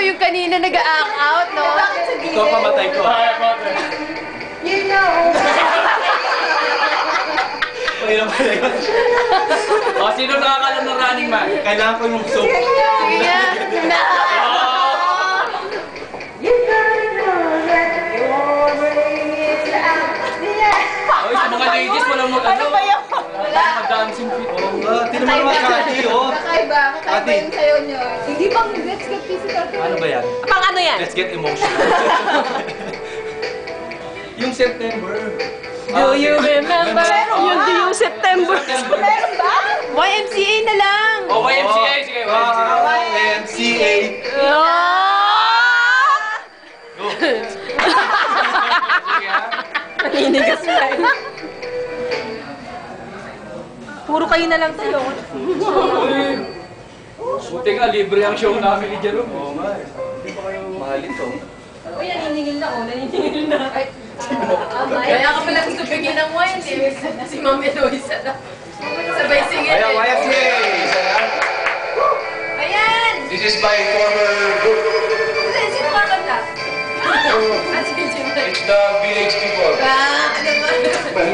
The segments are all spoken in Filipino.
yung kanina nag-act out, no? Bakit sa gilid? Ito ang pamatay ko. You know. Pailang pala yun. O, sino nakakalam ng Running Man? Kailangan ko yung soup. Sige nga. Na. You gotta know that your way is out there. Oy, sa mga ladies, walang mag-ano. Ano ba yun? Wala. Mag-dancing feet. Oo nga, tinan mo naman Kati, oh. Kakaiba Ate. yung sayo nyo. Hindi bang let's get physical to? Ano ba yan? Pang ano yan? Let's get emotional. Yung September. Do you remember? Yung Do You September? Meron ba? YMCA na lang. O, YMCA. Sige, YMCA. YMCA. Go. Sige, ha? Naninigas pa eh. Puro kayo na lang tayo. Buti nga, libre ang show namin ni Jerome. Oo nga eh. Hindi pa kayo mahal ito. Uy, naniningil na. Naniningil na. Kaya ka pala gusto bigyan ng wine. Si Ma'am Eloisa na. Sabay singin. Ayan, YMCA. Ayan! This is my former group. Sino ka kanta? Si Jim. It's the village people. Ano ba?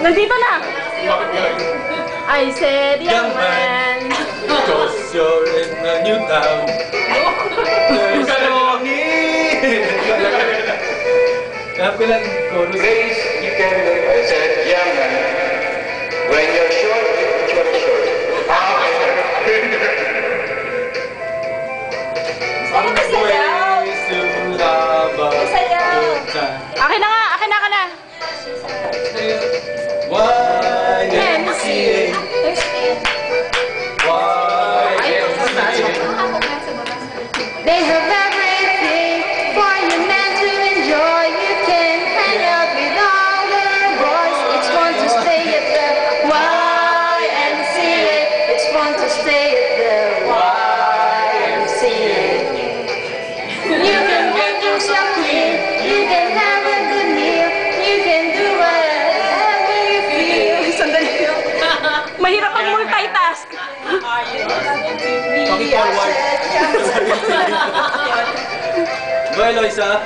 Nandito na. I said, young man. Cause you're in a new town. There's no need. Kaya ko lang chorus. Grace, you can, I said, young man, when you're short, you're short. Ano ba sayaw? Ways to love a Sayaw. good time. Akin na nga. Akin na ka na. YMCA. They have everything for you men to enjoy. You can hang out with all the boys. It's fun to stay at the YMCA. It's fun to stay at the YMCA. You can get yourself clean. You can have a good meal. You can do whatever you feel. Sandali. Mahirap ang multitask. Paki-forward. Go, Eloisa.